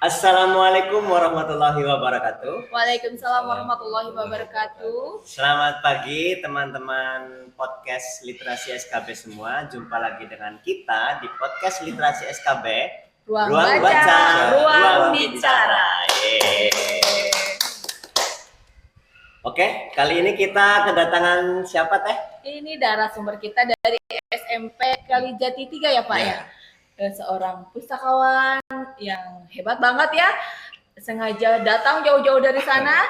Assalamualaikum warahmatullahi wabarakatuh. Waalaikumsalam warahmatullahi wabarakatuh. Selamat pagi teman-teman podcast Literasi SKB semua. Jumpa lagi dengan kita di podcast Literasi SKB. Ruang baca, ruang bicara. Yeay. Oke, kali ini kita kedatangan siapa Teh? Ini narasumber kita dari SMP Kalijati 3 ya Pak ya. Seorang pustakawan yang hebat banget ya. Sengaja datang jauh-jauh dari sana.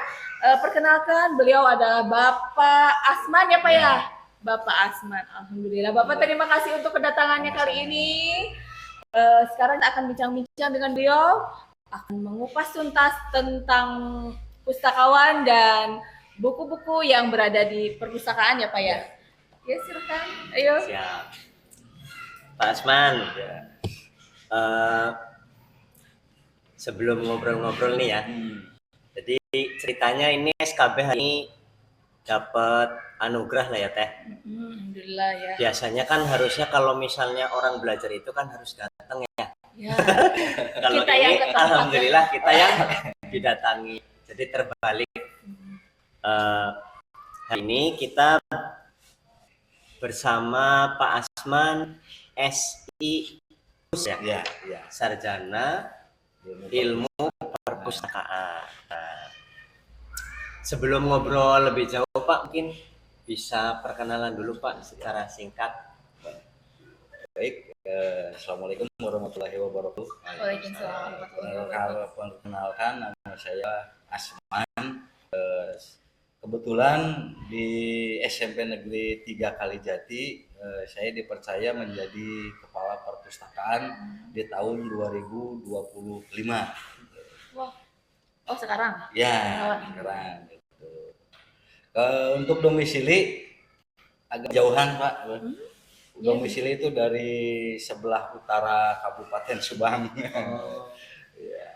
Perkenalkan, beliau adalah Bapak Asman ya Pak ya. Bapak Asman, alhamdulillah. Bapak terima kasih untuk kedatangannya kali ini. Sekarang kita akan bincang-bincang dengan beliau, akan mengupas tuntas tentang pustakawan dan buku-buku yang berada di perpustakaan ya Pak ya. Ya silakan, ayo. Siap. Pak Asman. Sebelum ngobrol-ngobrol nih ya. Jadi ceritanya ini SKB hari ini dapat anugerah lah ya Teh. Alhamdulillah ya. Biasanya kan harusnya kalau misalnya orang belajar itu kan harus datang ya. Ya. Kalau Kita ini yang ke tempat alhamdulillah kita yang didatangi. Jadi terbalik. Hari ini kita bersama Pak Asman SI ya. Sarjana Ilmu Perpustakaan. Nah, sebelum ngobrol lebih jauh Pak, mungkin bisa perkenalan dulu Pak secara singkat. Baik, Assalamualaikum warahmatullahi wabarakatuh. Waalaikumsalam warahmatullahi wabarakatuh. Perkenalkan, nama saya Asman. Kebetulan di SMP Negeri 3 Kalijati, saya dipercaya menjadi kepala perpustakaan di tahun 2025. Wah. Oh sekarang? Ya, sekarang gitu. Untuk domisili agak jauhan Pak. Domisili itu dari sebelah utara Kabupaten Subang.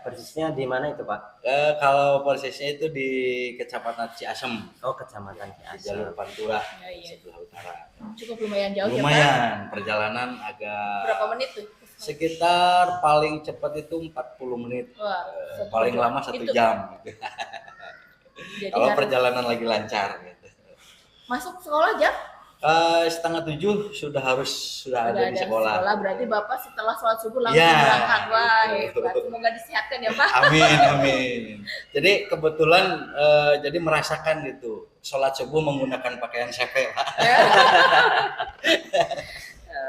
Persisnya di mana itu Pak? Kalau persisnya itu di Kecamatan Ciasem. Oh, Kecamatan Di Ciasem. jalur Pantura, Iya. sebelah utara. Cukup lumayan jauh ya Pak. Lumayan, perjalanan agak Berapa menit tuh? sekitar paling cepat itu 40 menit. Wah, Paling lama 1 jam. Jadi Kalau harus perjalanan lagi lancar gitu. masuk sekolah jam? 6:30 sudah ada di sekolah. Berarti Bapak setelah sholat subuh langsung Ya, berangkat. Wah, gitu. hebat. Semoga disehatkan ya Pak. Amin. Jadi kebetulan jadi merasakan gitu sholat subuh menggunakan pakaian CP.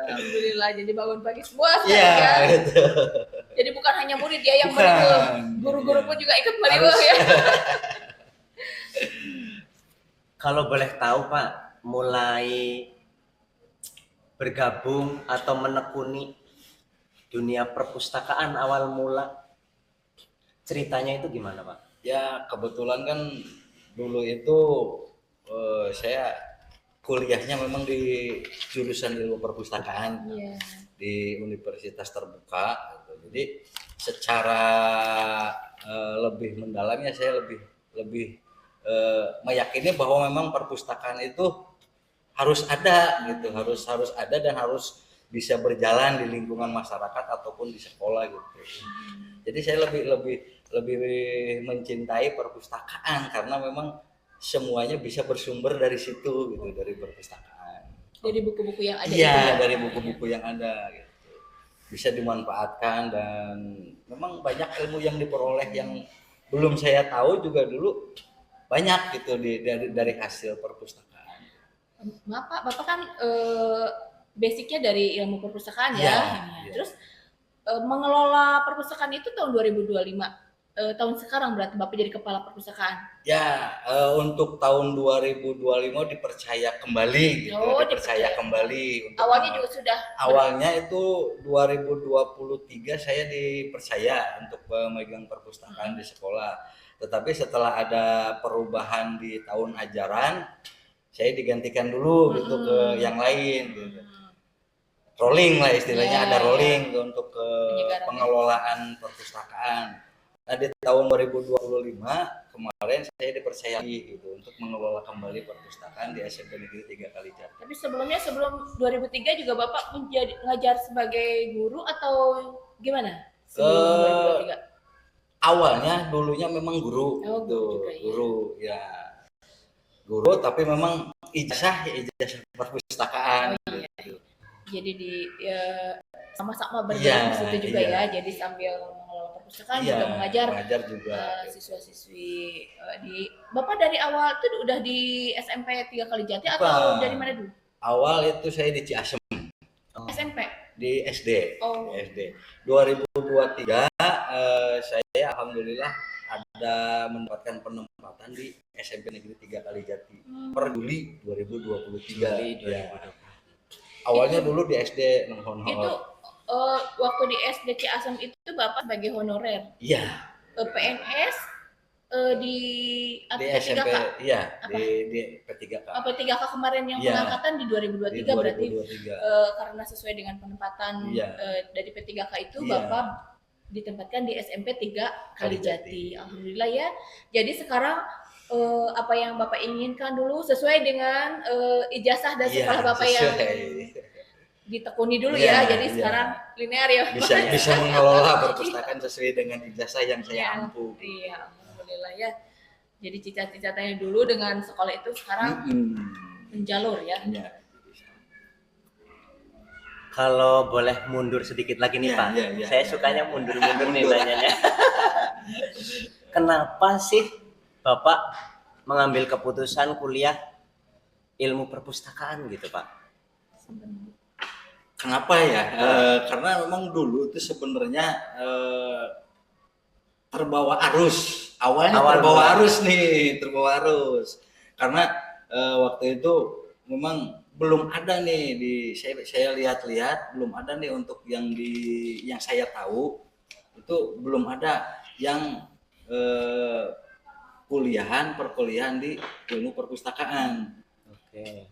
Alhamdulillah, jadi bangun pagi semua Iya, ya. gitu. Jadi bukan hanya murid ya yang Bukan. meriwuh, guru-guru pun juga ikut meriwuh ya. Kalau boleh tahu Pak, mulai bergabung atau menekuni dunia perpustakaan awal mula, ceritanya itu gimana Pak? Ya kebetulan kan dulu itu saya kuliahnya memang di jurusan ilmu perpustakaan. Iya. Di universitas terbuka gitu. Jadi secara lebih mendalamnya saya lebih meyakini bahwa memang perpustakaan itu harus ada gitu, harus ada dan harus bisa berjalan di lingkungan masyarakat ataupun di sekolah gitu. Jadi saya lebih mencintai perpustakaan karena memang semuanya bisa bersumber dari situ gitu, dari perpustakaan. Dari buku-buku yang ada Iya, itu. dari buku-buku yang ada gitu. Bisa dimanfaatkan dan memang banyak ilmu yang diperoleh yang belum saya tahu juga dulu banyak gitu dari hasil perpustakaan. Maaf Pak, Bapak kan basicnya dari ilmu perpustakaan ya. Iya. Terus mengelola perpustakaan itu tahun 2025. Tahun sekarang berarti Bapak jadi kepala perpustakaan. Ya, untuk tahun 2025 dipercaya kembali gitu. Dipercaya kembali. Awalnya juga sudah. Awalnya itu 2023 saya dipercaya untuk memegang perpustakaan di sekolah. Tetapi setelah ada perubahan di tahun ajaran, saya digantikan dulu gitu ke yang lain gitu. Rolling lah istilahnya, ada rolling untuk ke pengelolaan perpustakaan. Nah di tahun 2025 kemarin saya dipercayai gitu untuk mengelola kembali perpustakaan di SMP Negeri 3 Kalijati. Tapi sebelum 2003 juga Bapak ngajar sebagai guru atau gimana? Sebelum 2023? awalnya dulunya memang guru, Oh, gitu. guru juga, ya. Guru ya, guru tapi memang ijazah perpustakaan. Oh iya. Jadi sama-sama bergerak Iya, di situ juga iya. ya. Jadi sambil mengelola perpustakaan Iya, juga mengajar juga. siswa-siswi di Bapak dari awal tuh udah di SMP 3 Kalijati atau Bukan. dari mana dulu? Awal itu saya di Ciasem, SMP. di SD. Oh. Di SD. 2023 saya alhamdulillah ada mendapatkan penempatan di SMP Negeri 3 Kalijati per Juli 2023. Juli Ya. 2023. Awalnya dulu di SD non-honor. Itu waktu di SD Ciasem itu Bapak sebagai honorer. Iya. PNS di Di SMP, P3K. iya, Apa? di P3K. P3K kemarin yang Iya. pengangkatan di 2023 Di berarti 2023. karena sesuai dengan penempatan Iya. dari P3K itu Iya. Bapak ditempatkan di SMP 3 Kalijati. Kalijati. Alhamdulillah ya. Jadi sekarang apa yang Bapak inginkan dulu sesuai dengan ijazah dan Iya, sekolah Bapak yang sesuai. ditekuni dulu Iya, ya. Jadi iya. sekarang linear ya. Bisa mengelola perpustakaan sesuai dengan ijazah yang saya Iya. ampu. Iya, alhamdulillah ya. Jadi cita-citanya dulu dengan sekolah itu sekarang menjalur ya. Iya. Kalau boleh mundur sedikit lagi nih Iya, Pak, iya, iya. saya sukanya mundur-mundur nih nanyanya. Kenapa sih Bapak mengambil keputusan kuliah ilmu perpustakaan gitu Pak? Kenapa ya? Karena memang dulu itu sebenarnya terbawa arus. Awalnya terbawa arus nih, terbawa arus. Karena waktu itu memang belum ada nih saya lihat-lihat belum ada nih untuk yang saya tahu itu belum ada yang perkuliahan di ilmu perpustakaan. Oke.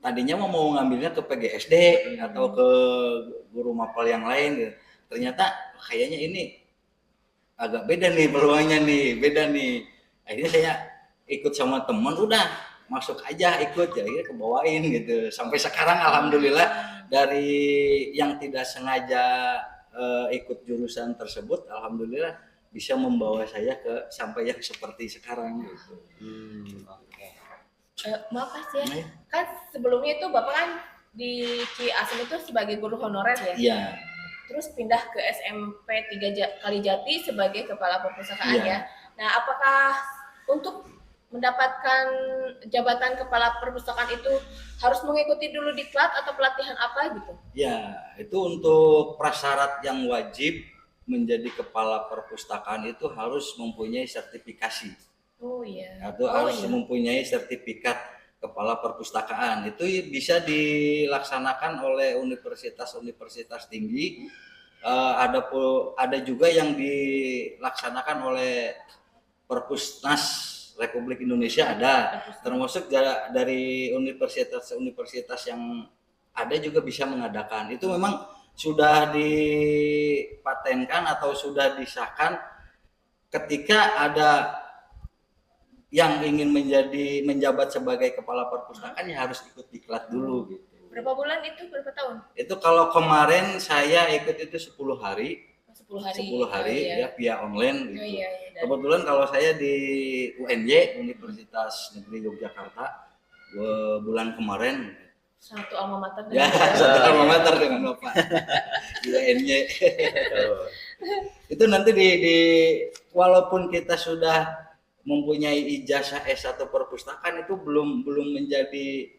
Tadinya mau ngambilnya ke PGSD atau ke guru mapel yang lain gitu. Ternyata kayaknya ini agak beda nih peluangnya nih, beda nih. Akhirnya saya ikut sama teman, udah masuk aja ikut ya, akhirnya kebawain gitu. Sampai sekarang alhamdulillah dari yang tidak sengaja ikut jurusan tersebut, alhamdulillah bisa membawa saya ke sampai yang seperti sekarang gitu. Oke. Maaf Mas ya, kan sebelumnya itu Bapak kan di Ciasem itu sebagai guru honorer ya? Iya. Terus pindah ke SMP 3 Kalijati sebagai kepala perpustakaan Iya. ya. Nah, apakah untuk mendapatkan jabatan kepala perpustakaan itu harus mengikuti dulu diklat atau pelatihan apa gitu? Ya, itu untuk prasyarat yang wajib menjadi kepala perpustakaan itu harus mempunyai sertifikasi. Oh iya. Atau harus mempunyai sertifikat kepala perpustakaan. Itu bisa dilaksanakan oleh universitas-universitas tinggi. Ada juga yang dilaksanakan oleh Perpusnas Republik Indonesia ada, termasuk dari universitas-universitas yang ada juga bisa mengadakan. Itu memang sudah dipatenkan atau sudah disahkan ketika ada yang ingin menjabat sebagai kepala perpustakaan ya harus ikut diklat dulu gitu. Berapa bulan itu? Berapa tahun? Itu kalau kemarin saya ikut itu 10 hari. 10 hari. 10 hari ya via online gitu. Oh, iya. Kebetulan kalau saya di UNY Universitas Negeri Yogyakarta bulan kemarin satu alma mater ya satu alma mater dengan Bapak di UNY. Itu nanti walaupun kita sudah mempunyai ijazah S1 perpustakaan itu belum menjadi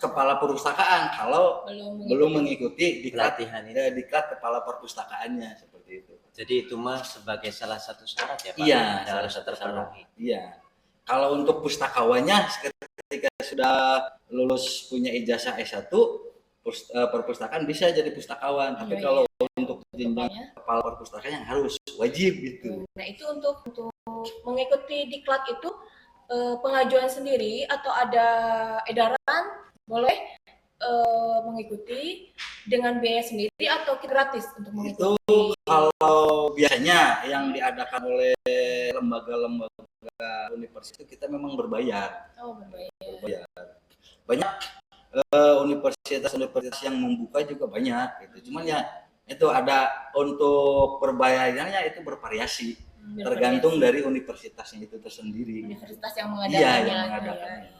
kepala perpustakaan kalau belum mengikuti diklat kepala perpustakaannya seperti itu. Jadi itu mah sebagai salah satu syarat ya Pak? Iya, salah satu syarat. Iya. Kalau untuk pustakawannya ketika sudah lulus punya ijazah S1 perpustakaan bisa jadi pustakawan, tapi kalau untuk jenjang kepala perpustakaan yang harus wajib gitu. Nah, itu untuk mengikuti diklat itu pengajuan sendiri atau ada edaran boleh mengikuti dengan biaya sendiri atau gratis untuk mengikuti? Itu kalau biasanya yang diadakan oleh lembaga-lembaga universitas kita memang berbayar. Oh, berbayar. Banyak universitas yang membuka juga banyak gitu. Cuman ya Itu ada untuk perbayarannya itu bervariasi, tergantung dari universitasnya itu tersendiri. Universitas yang Iya, mengadakannya. yang mengadakannya.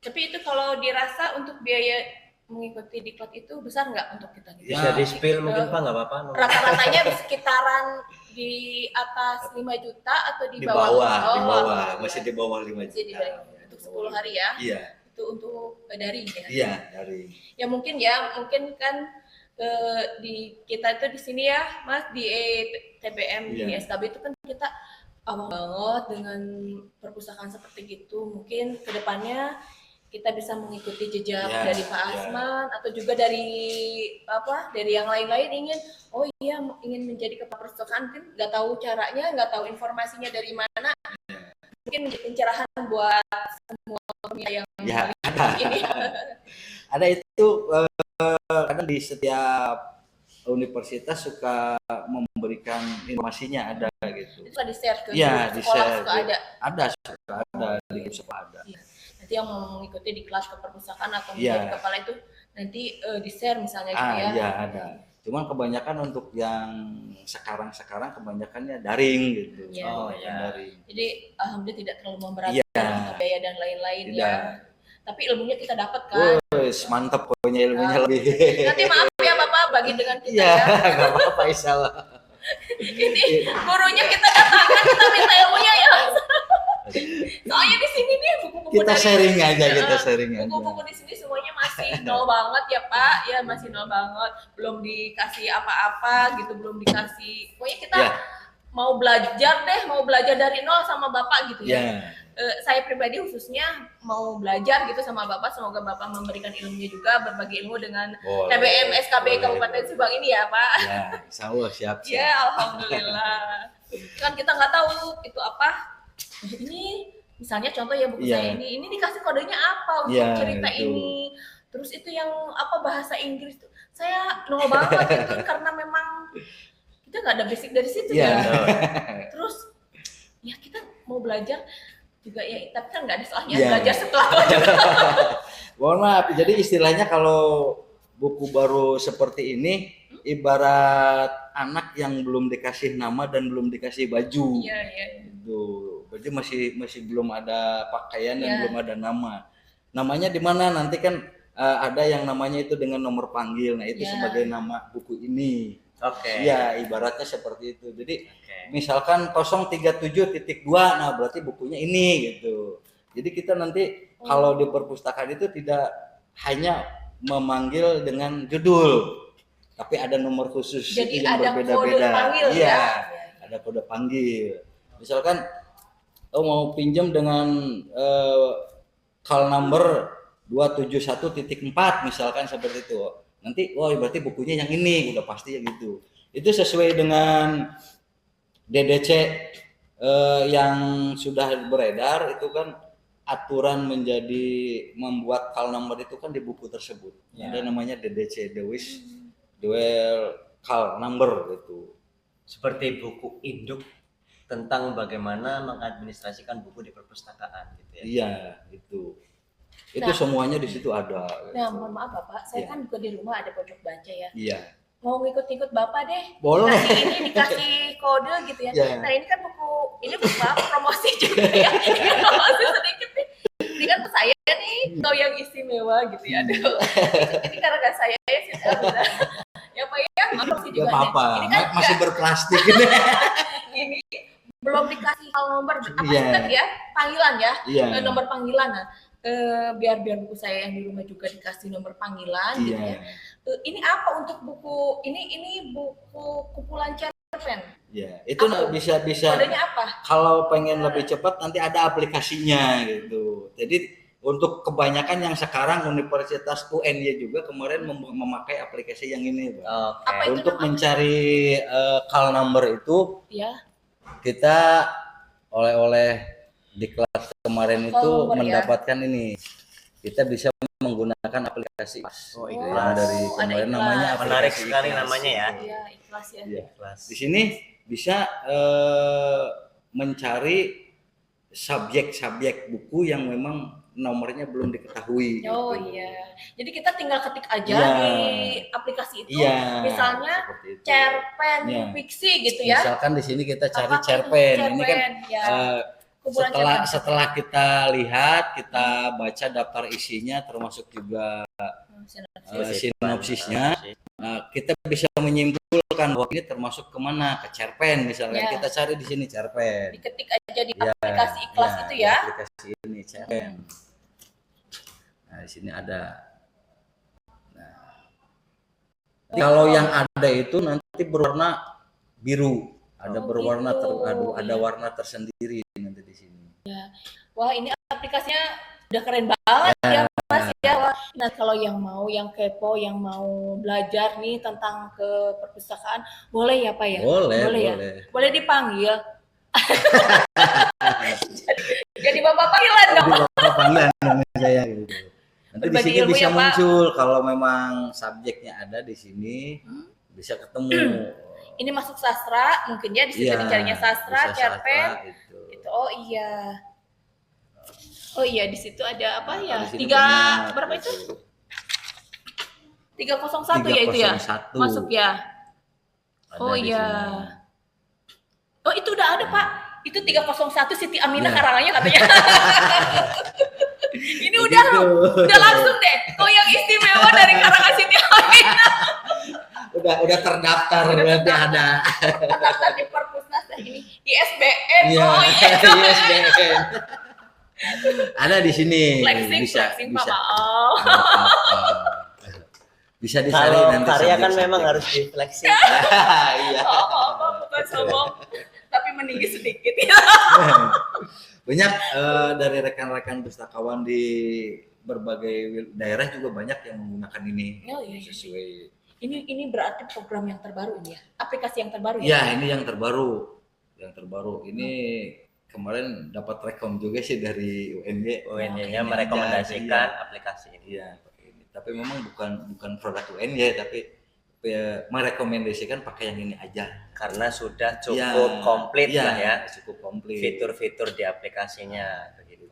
Tapi itu kalau dirasa untuk biaya mengikuti diklat itu besar nggak untuk kita? Ya. Bisa di spill mungkin Pak, nggak apa-apa. Rata-ratanya sekitaran di atas 5 juta atau di Di bawah? bawah, Oh, di bawah, masih di bawah 5 masih di juta. bawah. Untuk 10 hari ya? Iya, Itu untuk daring ya? iya dari. Ya mungkin kan di kita itu di sini ya Mas, di TBM di Iya. SKB itu kan kita awal banget dengan perpustakaan seperti gitu. Mungkin kedepannya kita bisa mengikuti jejak Iya, dari Pak iya. Asman atau juga dari yang lain-lain ingin menjadi kepala perpustakaan, mungkin nggak tahu caranya, nggak tahu informasinya dari mana. Mungkin pencerahan buat semua yang Ya, ada. ini. Ada itu kadang di setiap universitas suka memberikan informasinya ada gitu. Itu di-share ke Iya, sekolah di-share. suka ada. Ada suka ada di sekolah ada. Iya. Nanti yang mau mengikuti di kelas keperpustakaan atau Iya. menjadi kepala itu nanti di-share misalnya gitu ya. Iya ada. Cuman kebanyakan untuk yang sekarang kebanyakannya daring gitu. Iya. Oh, Kebanyakan iya. daring. Jadi alhamdulillah tidak terlalu memberatkan Iya. biaya dan lain-lain ya. Tidak. Tapi ilmunya kita dapat kan. Wes, mantap pokoknya ilmunya Ah. lebih. Nanti maaf ya Bapak bagi dengan kita Iya, ya. nggak apa-apa insyaallah. Ini gurunya kita datangkan, kita minta ilmunya ya. Soalnya di sini nih buku-buku Kita dari sharing aja, kita sharing aja. buku-buku di sini semuanya masih nol banget ya Pak, ya masih nol banget, belum dikasih apa-apa gitu, belum dikasih. Pokoknya kita Ya. mau belajar dari nol sama Bapak gitu ya. Ya. Saya pribadi khususnya mau belajar gitu sama Bapak, semoga Bapak memberikan ilmunya juga, berbagi ilmu dengan Boleh, TBM SKB boleh, Kabupaten boleh. Subang ini ya Pak. Ya, insyaallah siap. Ya alhamdulillah. Kan kita nggak tahu itu apa. Ini misalnya contoh ya buku Iya. saya ini dikasih kodenya apa untuk Iya, cerita itu. ini. Terus itu yang apa bahasa Inggris tuh. Saya nol banget itu karena memang kita nggak ada basic dari situ Iya. ya. Terus ya kita mau belajar juga ya, tapi kan nggak ada salahnya Iya. belajar setelah juga. Mohon maaf, jadi istilahnya kalau buku baru seperti ini ibarat anak yang belum dikasih nama dan belum dikasih baju. Iya, iya. Gitu. Berarti masih belum ada pakaian dan Iya. belum ada nama. Namanya di mana nanti kan ada yang namanya itu dengan nomor panggil. Nah, itu Iya. sebagai nama buku ini. Oke. Iya, ibaratnya seperti itu. Jadi Oke. misalkan 037.2, nah berarti bukunya ini gitu. Jadi kita nanti kalau di perpustakaan itu tidak hanya memanggil dengan judul, tapi ada nomor khusus Jadi itu yang ada berbeda-beda. kode panggil Iya, ya. ada kode panggil. Misalkan mau pinjam dengan call number 271.4 misalkan seperti itu. Nanti berarti bukunya yang ini udah pasti ya gitu. Itu sesuai dengan DDC yang sudah beredar itu kan aturan menjadi membuat call number itu kan di buku tersebut. Ya. Ada namanya DDC, Dewis Dual Call Number gitu. Seperti buku induk tentang bagaimana mengadministrasikan buku di perpustakaan gitu ya. Iya, gitu. Itu Nah. semuanya di situ ada. Nah, mohon maaf Bapak, saya Iya. kan juga di rumah ada pojok baca ya. Iya. Mau ngikut-ngikut Bapak deh. Boleh. Dikasih kode gitu ya. Iya. Nah, ini kan ini buku apa? Promosi juga ya. Ini promosi sedikit nih. Ini kan saya nih, tahu yang istimewa gitu ya. Aduh. Ini karena saya sih udah. Ya Pak ya, promosi Gak juga. apa-apa, Ini kan masih berplastik ini. ini belum dikasih nomor apa Iya. sih tadi ya? Panggilan ya. Iya. Nomor panggilan. Nah, biar buku saya yang di rumah juga dikasih nomor panggilan gitu ya. Iya. Ini apa untuk buku ini buku kumpulan cerpen. Iya, itu Apa? bisa Kodenya apa? kalau pengen lebih cepat nanti ada aplikasinya gitu. Jadi untuk kebanyakan yang sekarang Universitas UNY juga kemarin memakai aplikasi yang ini, Pak. Oke. Apa itu Untuk namanya? mencari call number itu Ya. kita oleh-oleh di kelas kemarin itu Call number, ya. mendapatkan ini. Kita bisa menggunakan aplikasi Oh, itu ikhlas. yang dari Ada kemarin ikhlas. namanya Menarik aplikasi sekali ikhlas. namanya ya. Iya, ikhlas ya. Iya. Ikhlas. Di sini bisa mencari subjek-subjek buku yang memang nomornya belum diketahui. Oh gitu. iya. Jadi kita tinggal ketik aja Iya. di aplikasi itu. Iya. Misalnya seperti itu. cerpen, Iya. fiksi gitu ya. Misalkan di sini kita cari Apa itu? cerpen. Ini kan ya. Kumpulan cerpen. setelah kita lihat, kita baca daftar isinya, termasuk juga sinopsisnya. Nah, kita bisa menyimpulkan bahwa ini termasuk kemana, ke cerpen misalnya. Ya. Kita cari di sini cerpen. Diketik aja di Ya, aplikasi Ikhlas itu ya. Aplikasi ini cerpen. Nah, di sini ada. Nah, kalau yang ada itu nanti berwarna biru, ada berwarna gitu. ada warna tersendiri nanti di sini. Wah, ini aplikasinya udah keren banget ya Mas ya. Wah, nah kalau yang kepo, yang mau belajar nih tentang ke perpustakaan, boleh ya Pak ya? Boleh. Ya? Boleh dipanggil. Jadi Bapak panggilan dong. Jadi Bapak panggilan nama saya gitu. Nanti di Berbagi sini ilmu bisa ya, Pak. muncul kalau memang subjeknya ada di sini, bisa ketemu. Ini masuk sastra, mungkin ya di situ dicarinya sastra, bisa cerpen. itu. Itu oh iya. Oh iya, di situ ada apa ya? Di sini 3 banyak, berapa itu? gitu. 301 ya itu ya? 301. Masuk ya. Ada Oh di iya. sini. Oh itu udah ada Pak. Itu 301 Siti Aminah Iya. karangannya katanya. Ini Begitu. udah langsung deh. Oh yang istimewa dari karangan Siti Aminah. Udah terdaftar berarti ada. Terdaftar di Perpusnas ini ISBN. Iya, Oh iya. ISBN. Ada di sini. Flexing Pak. Maaf. Bisa dicari Kalau nanti karya kan subjek-subjek. memang harus difleksi. Iya. Bukan sombong. Tapi meninggi sedikit ya. Banyak dari rekan-rekan pustakawan di berbagai daerah juga banyak yang menggunakan ini. Oh, iya. Sesuai. Ini berarti program yang terbaru ini ya? Aplikasi yang terbaru ya? Ya, ini yang terbaru. Ini kemarin dapat rekom juga sih dari UNY. UNY-nya merekomendasikan aplikasi ini. Iya, pakai ini. Tapi memang bukan produk UNY, tapi merekomendasikan pakai yang ini aja. Karena sudah cukup komplit lah ya. Cukup komplit. Fitur-fitur di aplikasinya begitu.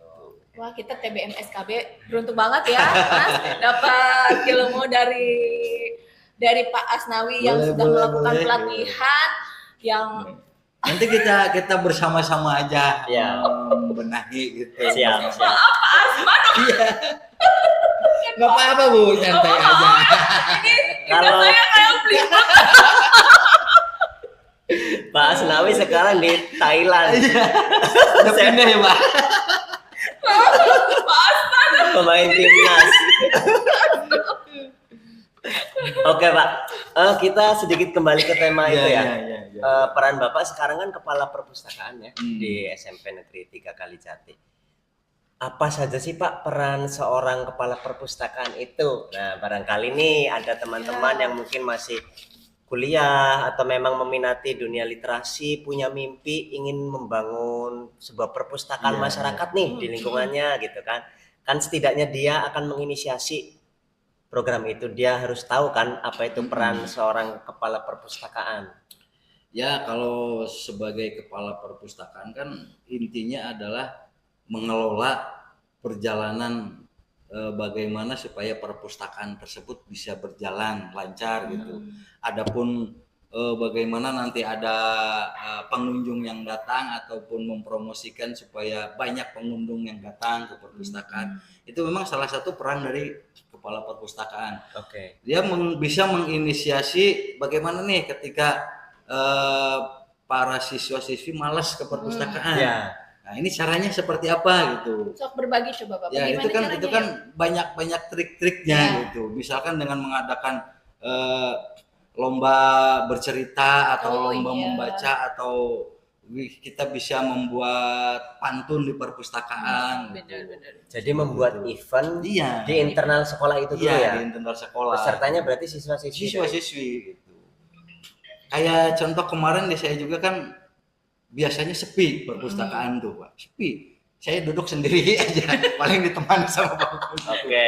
Wah, kita TBM SKB beruntung banget ya, Mas. Dapat ilmu dari Pak Asnawi yang sudah melakukan pelatihan yang nanti kita bersama-sama aja Ya. membenahi gitu. Siap. maaf Pak Asman. Iya. Nggak apa-apa Bu, santai aja. Kalau Saya kayak beli Pak Asnawi sekarang di Thailand, Udah pindah ya Pak. Pak Asman. pemain timnas. Oke Pak, kita sedikit kembali ke tema itu ya. Peran Bapak sekarang kan kepala perpustakaan ya di SMP Negeri 3 Kalijati. Apa saja sih Pak peran seorang kepala perpustakaan itu? Nah barangkali nih ada teman-teman yang mungkin masih kuliah atau memang meminati dunia literasi, punya mimpi ingin membangun sebuah perpustakaan masyarakat nih di lingkungannya gitu kan. Kan setidaknya dia akan menginisiasi program itu, dia harus tahu kan apa itu peran seorang kepala perpustakaan. Ya, kalau sebagai kepala perpustakaan kan intinya adalah mengelola perjalanan bagaimana supaya perpustakaan tersebut bisa berjalan lancar gitu. Adapun bagaimana nanti ada pengunjung yang datang ataupun mempromosikan supaya banyak pengunjung yang datang ke perpustakaan, itu memang salah satu peran dari kepala perpustakaan. Oke. Dia bisa menginisiasi bagaimana nih ketika para siswa-siswi malas ke perpustakaan. Ya. Nah, ini caranya seperti apa gitu. Sok berbagi coba Bapak. Ya, Gimana itu caranya kan ya? banyak trik-triknya gitu. Misalkan dengan mengadakan lomba bercerita atau lomba membaca, atau kita bisa membuat pantun di perpustakaan. Benar-benar. Jadi membuat event Iya. di internal sekolah itu dulu Iya, ya. di internal sekolah. Pesertanya berarti siswa-siswi. Siswa-siswi gitu. Kayak contoh kemarin di saya juga kan biasanya sepi perpustakaan tuh Pak, sepi. Saya duduk sendiri aja, paling ditemani sama Pak Guru. Oke.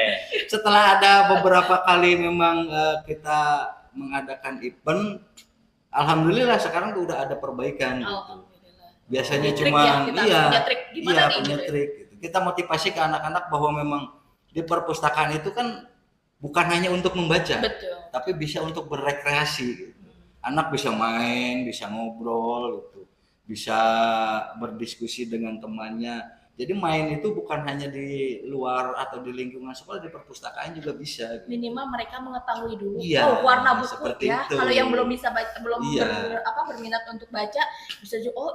Setelah ada beberapa kali memang kita mengadakan event, alhamdulillah sekarang tuh udah ada perbaikan. Gitu. Alhamdulillah. Biasanya Trik cuma ya, kita punya trik. Gimana nih punya gitu ya? trik gitu. kita motivasi ke anak-anak bahwa memang di perpustakaan itu kan bukan hanya untuk membaca, Betul. tapi bisa untuk berrekreasi. Gitu. Anak bisa main, bisa ngobrol, gitu. Bisa berdiskusi dengan temannya. Jadi main itu bukan hanya di luar atau di lingkungan sekolah, di perpustakaan juga bisa. Gitu. Minimal mereka mengetahui dulu Iya, warna buku seperti ya. itu. Kalau yang belum bisa baca, belum Iya. berminat untuk baca, bisa juga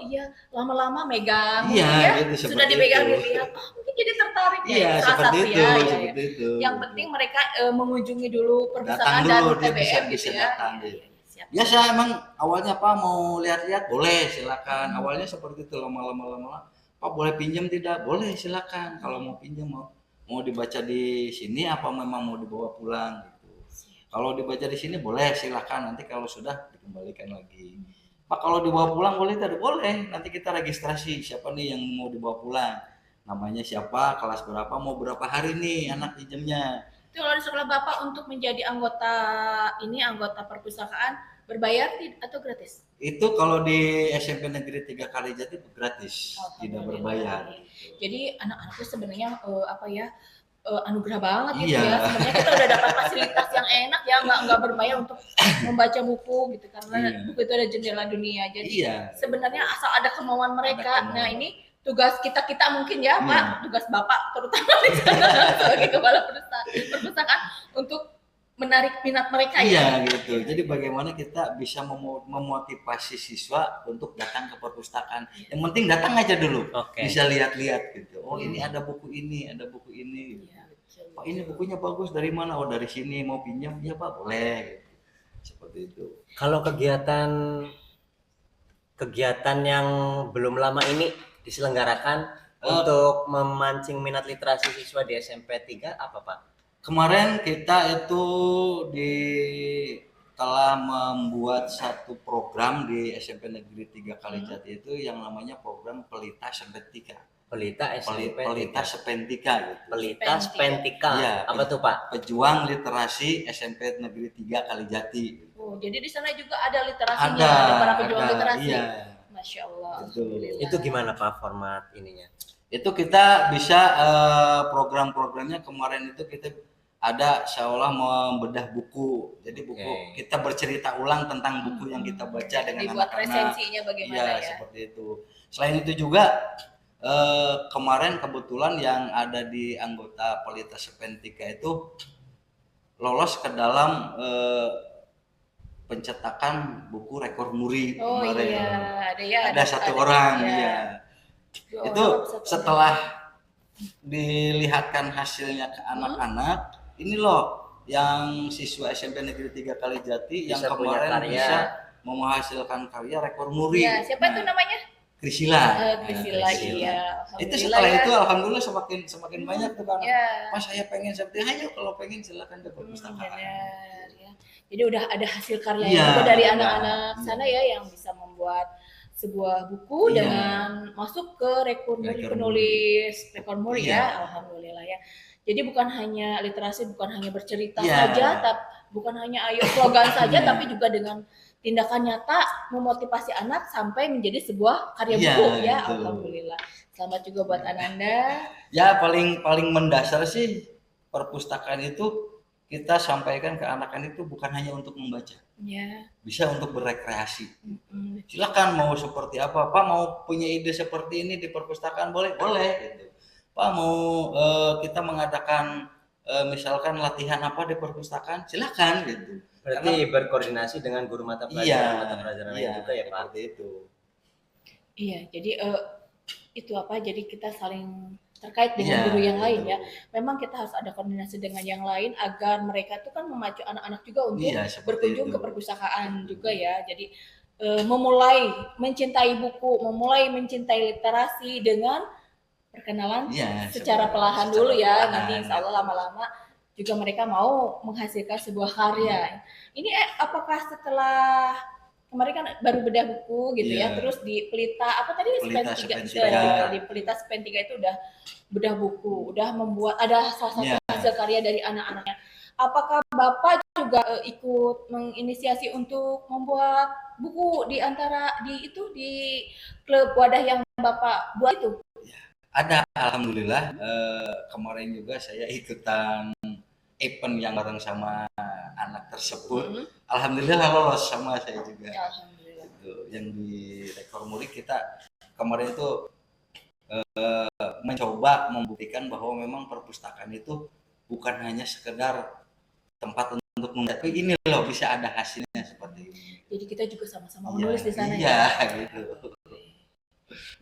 lama-lama megang Iya, ya. gitu, Sudah seperti dipegang itu. dilihat, mungkin jadi tertarik ya. Iya, Salah seperti satu itu, ya. seperti itu. Yang penting mereka mengunjungi dulu Datang perpustakaan dan dulu, dia TBM bisa gitu ya. datang. Iya, siap. Biasa emang awalnya Pak mau lihat-lihat, boleh silakan. Awalnya seperti itu, lama-lama Pak boleh pinjam tidak? Boleh silakan. Kalau mau pinjam, mau dibaca di sini apa memang mau dibawa pulang gitu. Kalau dibaca di sini boleh silakan. Nanti kalau sudah dikembalikan lagi. Pak kalau dibawa pulang boleh tidak? Boleh. Nanti kita registrasi siapa nih yang mau dibawa pulang. Namanya siapa, kelas berapa, mau berapa hari nih anak pinjamnya. Itu kalau di sekolah Bapak untuk menjadi anggota perpustakaan berbayar atau gratis? Itu kalau di SMP Negeri 3 Kalijati itu gratis, tidak berbayar. Jadi anak-anaknya sebenarnya anugerah banget gitu Iya. ya. Sebenarnya kita udah dapat fasilitas yang enak ya, nggak berbayar untuk membaca buku gitu karena buku itu ada jendela dunia. Jadi sebenarnya asal ada kemauan mereka. Nah ini tugas kita mungkin ya Pak, tugas Bapak terutama di sana sebagai kepala perpustakaan untuk menarik minat mereka ya. Iya gitu. Jadi bagaimana kita bisa memotivasi siswa untuk datang ke perpustakaan. Yang penting datang aja dulu. Bisa lihat-lihat gitu. Oh ini ada buku ini, ada buku ini. Gitu. Pak ini bukunya bagus, dari mana? Oh dari sini, mau pinjam? Ya Pak boleh. Gitu. Seperti itu. Kalau kegiatan yang belum lama ini diselenggarakan untuk memancing minat literasi siswa di SMP 3 apa Pak? Kemarin kita itu telah membuat satu program di SMP Negeri 3 Kalijati itu yang namanya program Pelita Sepentika. Pelita Sepentika gitu. Pelita Sepentika. Ya, apa tuh Pak? Pejuang Literasi SMP Negeri 3 Kalijati. Oh, jadi di sana juga ada literasinya, ada para pejuang literasi. Iya. Masya Allah. Itu gimana Pak format ininya? Itu kita bisa program-programnya kemarin itu kita ada seolah membedah buku. Jadi buku kita bercerita ulang tentang buku yang kita baca dengan dibuat anak-anak. resensinya bagaimana ya. Seperti itu. Selain itu juga kemarin kebetulan yang ada di anggota Pelita Sepentika itu lolos ke dalam pencetakan buku rekor muri kemarin. Ada satu orang itu setelah dilihatkan hasilnya ke anak-anak, ini loh yang siswa SMP Negeri 3 Kalijati yang kemarin bisa menghasilkan karya rekor muri. Ya, siapa itu namanya? Krisila. Krisila, iya. Itu setelah itu alhamdulillah semakin banyak tuh kan. Pas saya pengen seperti ayo kalau pengen silakan ke perpustakaan. Jadi udah ada hasil karya juga dari anak-anak sana ya yang bisa membuat sebuah buku dengan masuk ke rekor muri penulis rekor muri ya, alhamdulillah ya. Jadi bukan hanya literasi, bukan hanya bercerita saja, tapi bukan hanya ayo slogan saja, tapi juga dengan tindakan nyata memotivasi anak sampai menjadi sebuah karya buku ya, alhamdulillah. Selamat juga buat Ananda. Ya paling mendasar sih perpustakaan itu kita sampaikan ke anak-anak itu bukan hanya untuk membaca, bisa untuk berrekreasi. Silakan mau seperti apa, Pak mau punya ide seperti ini di perpustakaan boleh gitu. Pak mau kita mengadakan misalkan latihan apa di perpustakaan, silakan gitu. Berarti berkoordinasi dengan guru mata pelajaran lain juga ya Pak. Seperti itu. Iya, jadi itu jadi kita saling terkait dengan guru yang lain ya. Memang kita harus ada koordinasi dengan yang lain agar mereka itu kan memacu anak-anak juga untuk berkunjung ke perpustakaan juga ya. Jadi memulai mencintai buku, memulai mencintai literasi dengan perkenalan secara perlahan dulu ya. Nanti insya Allah lama-lama juga mereka mau menghasilkan sebuah karya. Ini apakah setelah kemarin kan baru bedah buku gitu ya, terus di Pelita di Pelita Sepentika itu udah bedah buku, udah membuat ada salah satu hasil karya dari anak-anaknya. Apakah Bapak juga ikut menginisiasi untuk membuat buku di klub wadah yang Bapak buat itu? Ada, alhamdulillah. Kemarin juga saya ikutan event yang bareng sama anak tersebut. Alhamdulillah lolos sama saya juga. Alhamdulillah. Itu yang di rekor muri kita kemarin itu mencoba membuktikan bahwa memang perpustakaan itu bukan hanya sekedar tempat untuk membaca, tapi ini loh bisa ada hasilnya seperti ini. Jadi kita juga sama-sama menulis di sana iya, ya. gitu.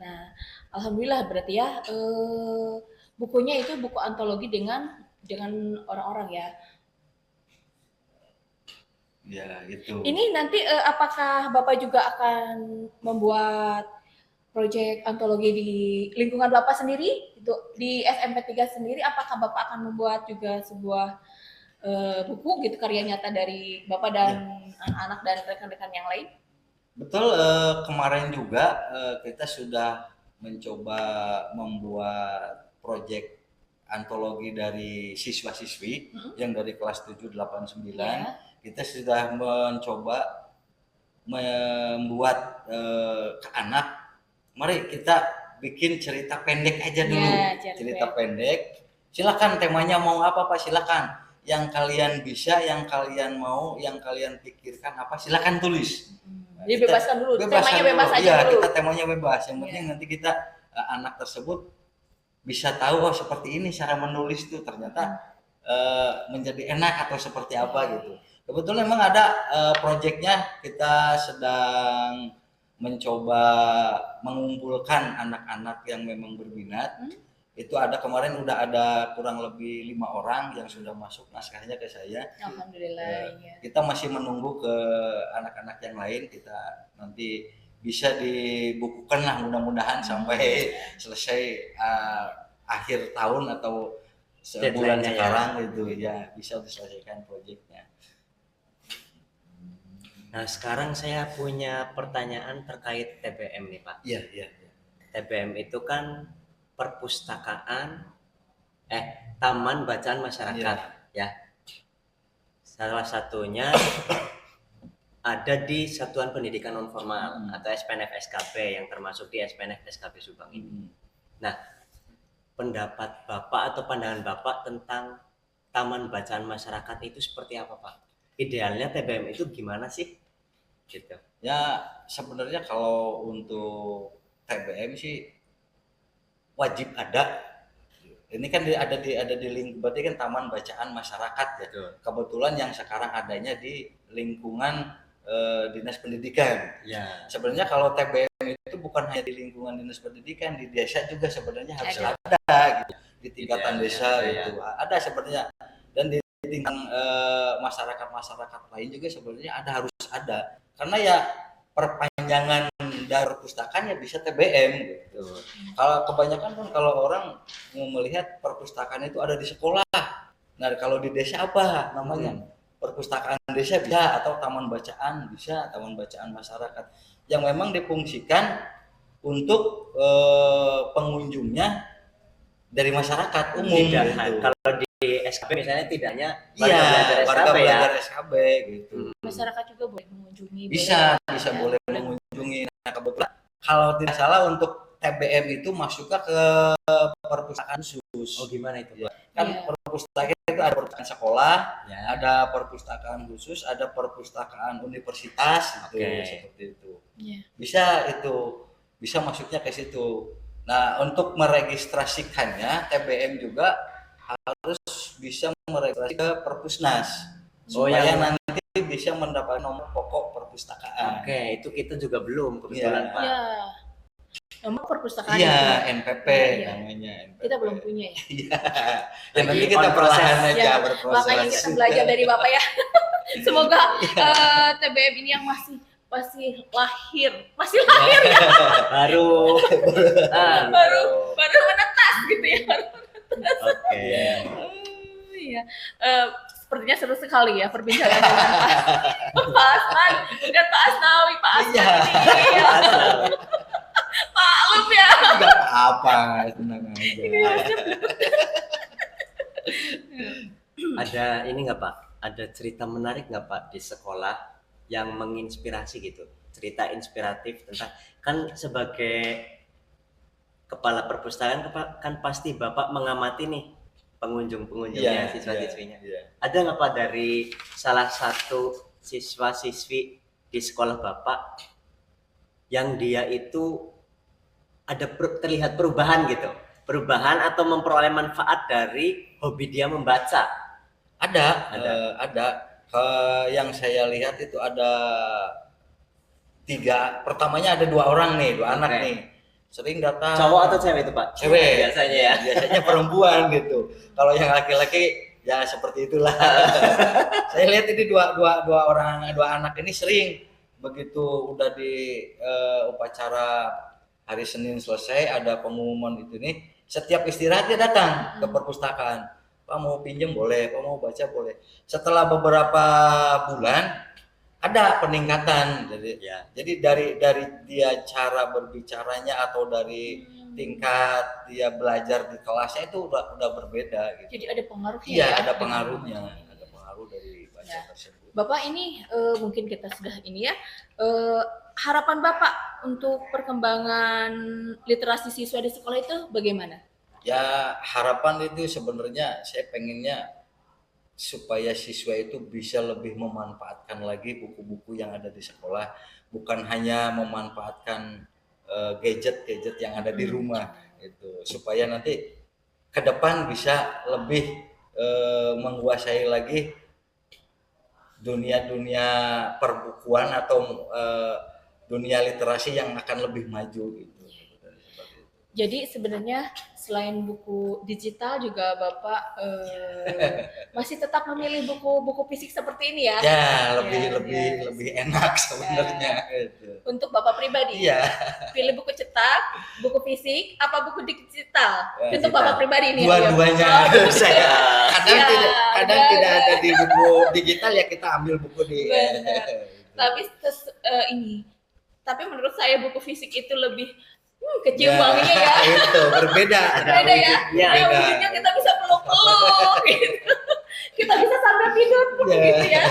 Nah, alhamdulillah berarti ya bukunya itu buku antologi dengan orang-orang ya. Ya, itu. Ini nanti apakah Bapak juga akan membuat proyek antologi di lingkungan Bapak sendiri? Itu di SMP 3 sendiri, apakah Bapak akan membuat juga sebuah buku gitu karya nyata dari Bapak dan anak-anak dan rekan-rekan yang lain? Betul, kemarin juga kita sudah mencoba membuat proyek antologi dari siswa-siswi yang dari kelas 7, 8, 9. Kita sudah mencoba membuat ke anak, mari kita bikin cerita pendek aja dulu. Cerita pendek. Silakan temanya mau apa Pak, silakan. Yang kalian bisa, yang kalian mau, yang kalian pikirkan apa, silakan tulis. Jadi bebaskan dulu, temanya bebas aja iya, dulu. Kita temanya bebas. Yang penting nanti kita anak tersebut bisa tahu seperti ini cara menulis tuh ternyata menjadi enak atau seperti apa gitu. Kebetulan memang ada proyeknya, kita sedang mencoba mengumpulkan anak-anak yang memang berminat. Itu ada kemarin udah ada kurang lebih 5 orang yang sudah masuk naskahnya ke saya. Alhamdulillah. Kita masih menunggu ke anak-anak yang lain, kita nanti bisa dibukukan lah mudah-mudahan sampai selesai akhir tahun atau sebulan sekarang itu ya bisa diselesaikan proyeknya. Nah, sekarang saya punya pertanyaan terkait TBM nih Pak. Iya. TBM itu kan perpustakaan taman bacaan masyarakat ya. Salah satunya ada di Satuan Pendidikan Non Formal atau SPNF SKB yang termasuk di SPNF SKB Subang ini. Nah, pendapat Bapak atau pandangan Bapak tentang taman bacaan masyarakat itu seperti apa Pak? Idealnya TBM itu gimana sih? Gitu. Ya sebenarnya kalau untuk TBM sih wajib ada. Ini kan ada di link, berarti kan taman bacaan masyarakat ya. Kebetulan yang sekarang adanya di lingkungan dinas pendidikan. Ya. Sebenarnya kalau TBM itu bukan hanya di lingkungan dinas pendidikan, di desa juga sebenarnya harus ada gitu. Di tingkatan desa gitu. Ada sebenarnya, dan di tingkat masyarakat lain juga sebenarnya harus ada. Karena ya perpanjangan dari perpustakaan ya bisa TBM gitu. Kalau kebanyakan kan kalau orang mau melihat perpustakaan itu ada di sekolah. Nah, kalau di desa apa namanya? Perpustakaan desa bisa, atau taman bacaan bisa, taman bacaan masyarakat yang memang difungsikan untuk pengunjungnya dari masyarakat umum gitu. Kalau di SKB misalnya tidaknya warga belajar SKB gitu. Masyarakat juga boleh mengunjungi. Bisa boleh mengunjungi. Nah, kebetulan kalau tidak salah untuk TBM itu masuknya ke perpustakaan khusus. Oh, gimana itu Pak? Kan perpustakaan itu ada perpustakaan sekolah, ada perpustakaan khusus, ada perpustakaan universitas gitu, seperti itu. Bisa masuknya ke situ. Nah, untuk meregistrasikannya TBM juga harus bisa meregistrasi ke Perpusnas supaya nanti bisa mendapat nomor pokok perpustakaan. Oke, itu kita juga belum kebetulan Pak. Iya. Nomor perpustakaan. Iya, NPP namanya. NPP. Kita belum punya ya. Iya. Ya, nanti kita perlahan aja berproses. Makanya kita belajar dari Bapak ya. Semoga TBM ini yang masih lahir ya. baru menetas gitu ya. Oke. Iya. Sepertinya seru sekali ya perbincangan dengan Pak Asman, bukan Pak Asnawi, Pak Asman ini. Maklum ya. Enggak apa-apa, tenang aja. Ada ini nggak Pak? Ada cerita menarik nggak Pak di sekolah yang menginspirasi gitu? Cerita inspiratif tentang, kan sebagai kepala perpustakaan kan pasti Bapak mengamati nih pengunjung-pengunjungnya, siswa-siswinya. Ada nggak Pak dari salah satu siswa-siswi di sekolah Bapak yang dia itu ada terlihat perubahan gitu, perubahan atau memperoleh manfaat dari hobi dia membaca? Ada. Yang saya lihat itu ada 3. Pertamanya ada 2 orang nih, 2 anak nih. Sering datang. Cowok atau cewek itu Pak? Cewek biasanya ya. Biasanya perempuan gitu. Kalau yang laki-laki ya seperti itulah. Saya lihat ini dua anak ini sering begitu udah di upacara hari Senin selesai ada pengumuman itu nih, setiap istirahat dia datang ke perpustakaan. Pak mau pinjam boleh, Pak mau baca boleh. Setelah beberapa bulan ada peningkatan, jadi dari dia cara berbicaranya atau dari tingkat dia belajar di kelasnya itu udah berbeda gitu. Jadi ada pengaruhnya. Iya, ada pengaruhnya, ada pengaruh dari baca tersebut. Bapak ini mungkin kita sudah ini ya, harapan Bapak untuk perkembangan literasi siswa di sekolah itu bagaimana? Ya harapan itu sebenarnya saya pengennya supaya siswa itu bisa lebih memanfaatkan lagi buku-buku yang ada di sekolah, bukan hanya memanfaatkan gadget-gadget yang ada di rumah itu, supaya nanti ke depan bisa lebih menguasai lagi dunia perbukuan atau dunia literasi yang akan lebih maju gitu. Jadi sebenarnya selain buku digital juga Bapak masih tetap memilih buku-buku fisik seperti ini ya? Ya, lebih enak sebenarnya. Untuk Bapak pribadi, pilih buku cetak, buku fisik, apa buku digital? Untuk Bapak pribadi ini. Dua-duanya. Kadang tidak ada di buku digital ya kita ambil buku di. Tapi tapi menurut saya buku fisik itu lebih kecil wanginya ya. Itu berbeda. Berbeda ya. Wujudnya kita bisa peluk-peluk gitu. Kita bisa sambil tidur pun gitu ya.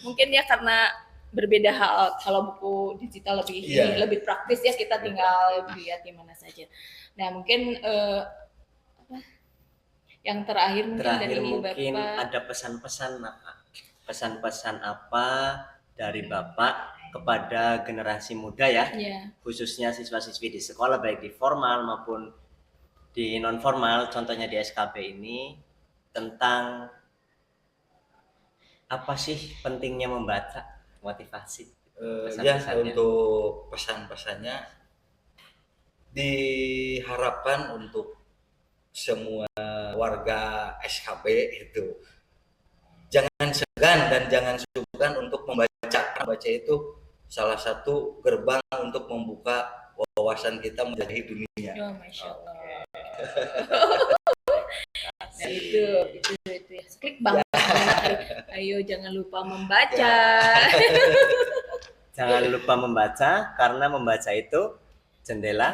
Mungkin ya karena berbeda hal. Kalau buku digital lebih praktis ya, kita tinggal lihat di mana saja. Nah, mungkin yang terakhir dari mungkin Bapak ada pesan-pesan apa dari Bapak kepada generasi muda ya, khususnya siswa-siswi di sekolah baik di formal maupun di non formal, contohnya di SKB ini, tentang apa sih pentingnya membaca, motivasi. Untuk pesan-pesannya diharapkan untuk semua warga SKB itu jangan segan dan jangan sungkan untuk membaca. Baca itu salah satu gerbang untuk membuka wawasan kita menjadi dunia. Masya Allah. Nah, itu ya. Klik banget. Ayo jangan lupa membaca. Jangan lupa membaca, karena membaca itu jendela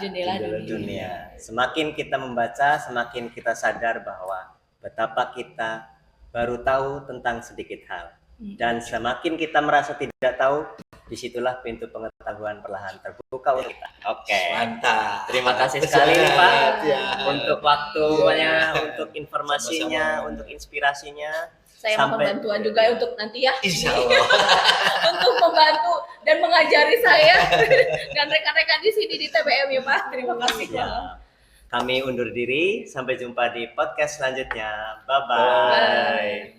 dunia. Semakin kita membaca, semakin kita sadar bahwa betapa kita baru tahu tentang sedikit hal. Dan semakin kita merasa tidak tahu, disitulah pintu pengetahuan perlahan terbuka untuk kita. Oke. Mantap. Terima kasih sekali nih Pak untuk waktunya, untuk informasinya, untuk inspirasinya. Saya mohon bantuan juga untuk nanti ya. Insya Allah. Untuk membantu dan mengajari saya dan rekan-rekan di sini di TBM ya Pak. Terima kasih. Kami undur diri. Sampai jumpa di podcast selanjutnya. Bye-bye.